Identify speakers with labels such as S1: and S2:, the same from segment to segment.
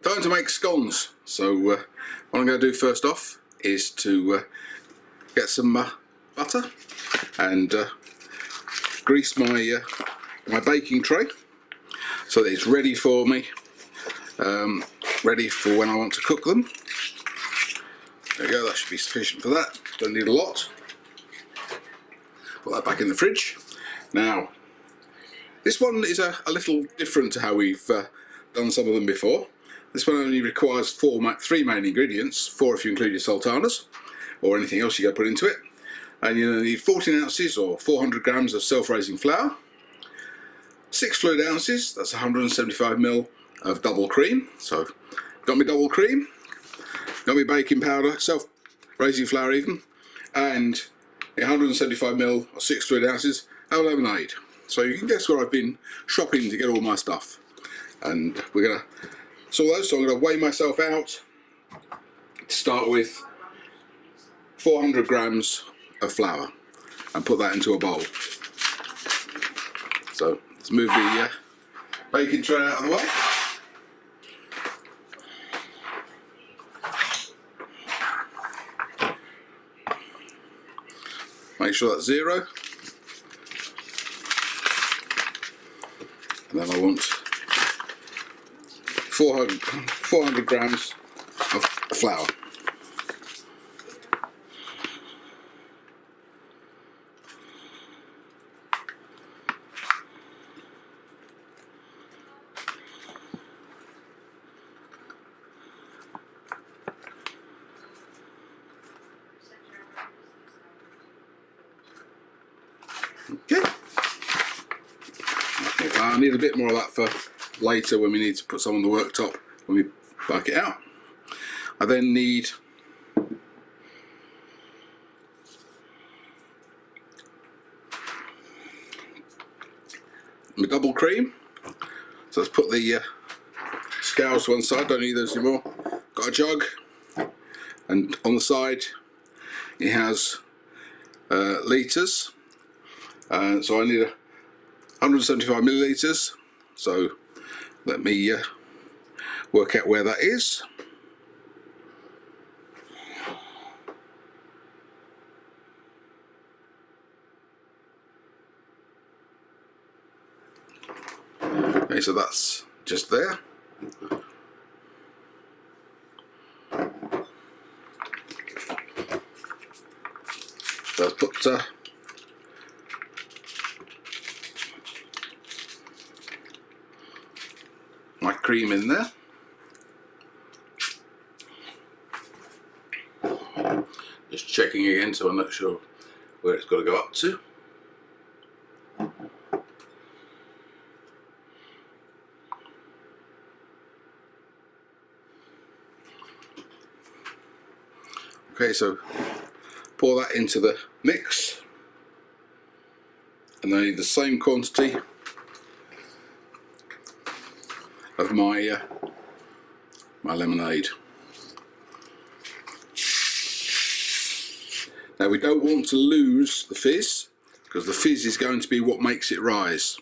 S1: Time to make scones. So what I'm going to do first off is to get some butter and grease my my baking tray so that it's ready for me, ready for when I want to cook them. There we go, that should be sufficient for that. Don't need a lot. Put that back in the fridge. Now, this one is a little different to how we've done some of them before. This one only requires three main ingredients, 4 if you include your sultanas, or anything else you go put into it. And you need 14 ounces or 400 grams of self-raising flour, 6 fluid ounces, that's 175 ml of double cream. So, got me double cream, got me baking powder, self-raising flour even, and 175 ml or 6 fluid ounces of lemonade. So you can guess where I've been shopping to get all my stuff. And we're going to sort those, so I'm going to weigh myself out to start with 400 grams of flour and put that into a bowl. So let's move the baking tray out of the way. Make sure that's 0. And then I want 400 grams of flour. Okay. I need a bit more of that for later when we need to put some on the worktop when we bake it out. I then need my double cream. So let's put the scales to one side, don't need those anymore. Got a jug, and on the side it has litres. So I need 175 millilitres. So let me work out where that is. Okay, so that's just there. So I've put my cream in there. Just checking again so I'm not sure where it's got to go up to. Okay, so pour that into the mix, and I need the same quantity of my my lemonade. Now we don't want to lose the fizz, because the fizz is going to be what makes it rise.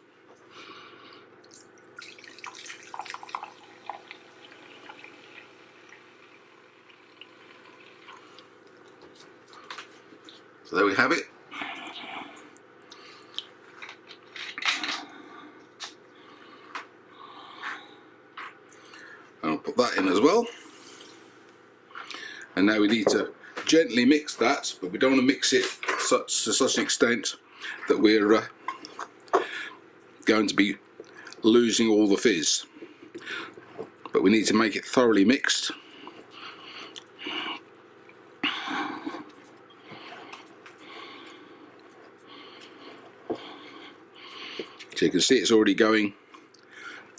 S1: So there we have it. I'll put that in as well. And now we need to gently mix that, but we don't want to mix it to such an extent that we're going to be losing all the fizz. But we need to make it thoroughly mixed. So you can see it's already going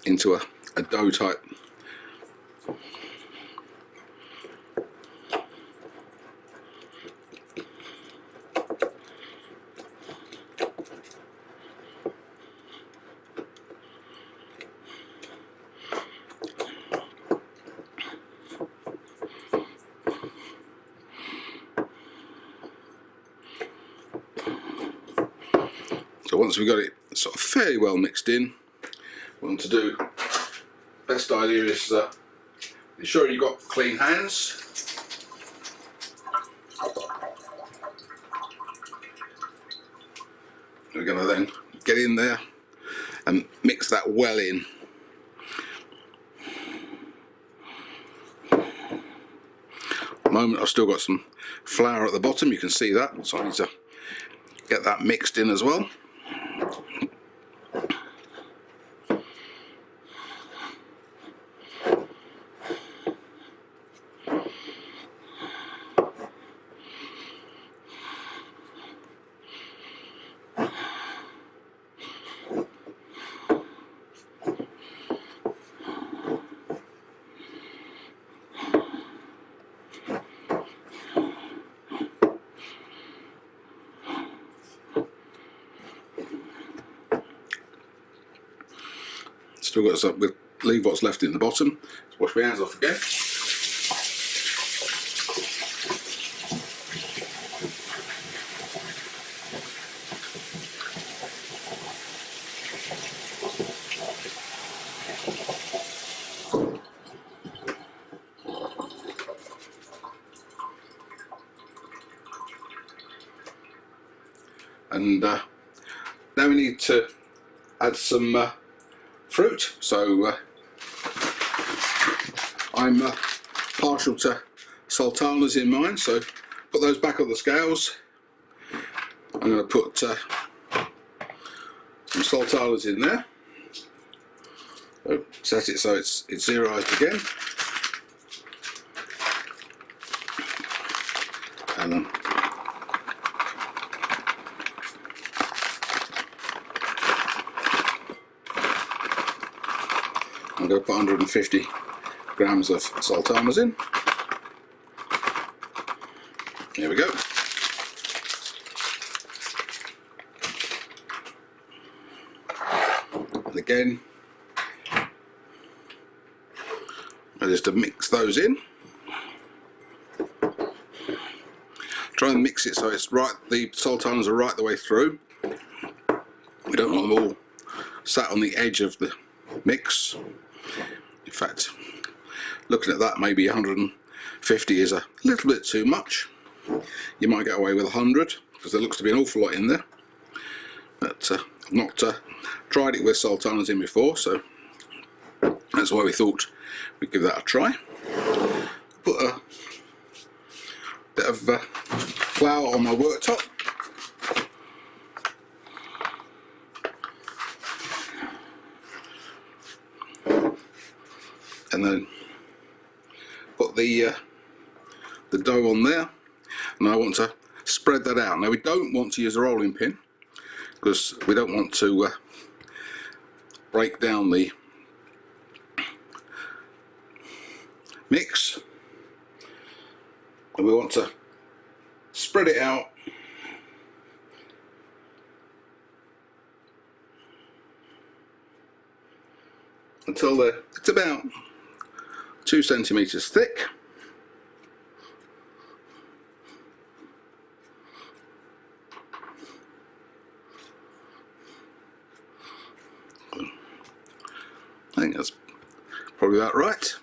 S1: into a dough type. So once we've got it sort of fairly well mixed in, what we want to do, best idea is Ensure you've got clean hands. We're going to then get in there and mix that well in. At the moment I've still got some flour at the bottom, you can see that, so I need to get that mixed in as well. Still got some, we'll leave what's left in the bottom. Let's wash my hands off again. And now we need to add some fruit. So I'm partial to sultanas in mine, so put those back on the scales. I'm going to put some sultanas in there. So set it so it's zeroized again. And I'm going to put 150 grams of sultanas in. There we go. And again, just to mix those in. Try and mix it so it's right, the sultanas are right the way through. We don't want them all sat on the edge of the mix. In fact, looking at that, maybe 150 is a little bit too much. You might get away with 100 because there looks to be an awful lot in there. But I've not tried it with sultanas in before, so that's why we thought we'd give that a try. Put a bit of flour on my worktop. And then put the dough on there, and I want to spread that out. Now we don't want to use a rolling pin because we don't want to break down the mix, and we want to spread it out until it's about 2 centimeters thick. I think that's probably about right.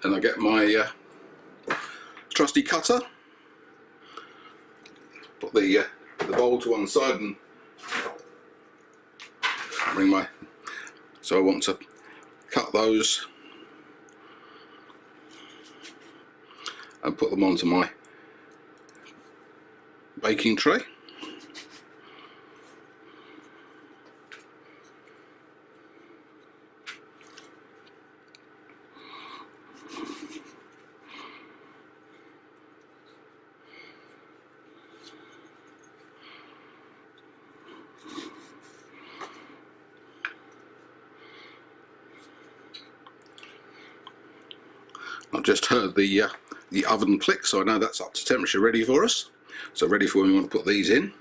S1: And I get my trusty cutter, put the bowl to one side and bring my, so I want to cut those and put them onto my baking tray. I've just heard the oven click, so I know that's up to temperature, ready for us. So ready for when we want to put these in.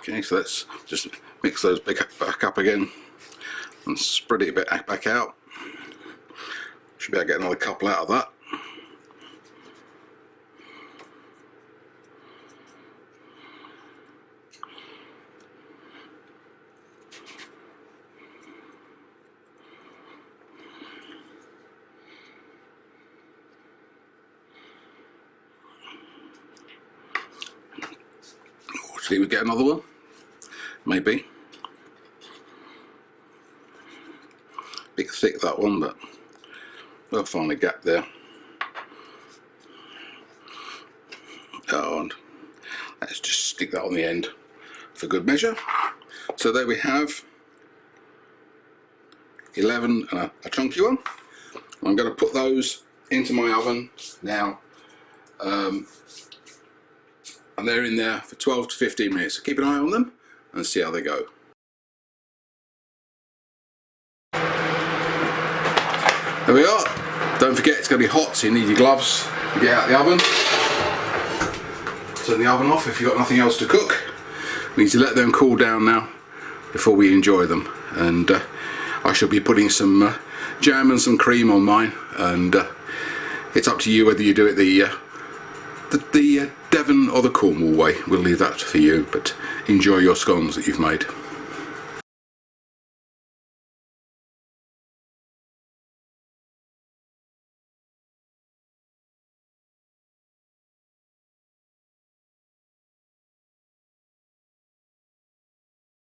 S1: Okay, so let's just mix those back up again and spread it a bit back out. Should be able to get another couple out of that. See, we get another one, maybe. Bit thick that one, but we'll find a gap there. Oh, and let's just stick that on the end for good measure. So there we have 11 and a chunky one. I'm going to put those into my oven now. And they're in there for 12 to 15 minutes. So keep an eye on them and see how they go. There we are. Don't forget it's going to be hot, so you need your gloves to get out of the oven. Turn the oven off if you've got nothing else to cook. We need to let them cool down now before we enjoy them. And I shall be putting some jam and some cream on mine, and it's up to you whether you do it the Devon or the Cornwall way. We'll leave that for you, but enjoy your scones that you've made.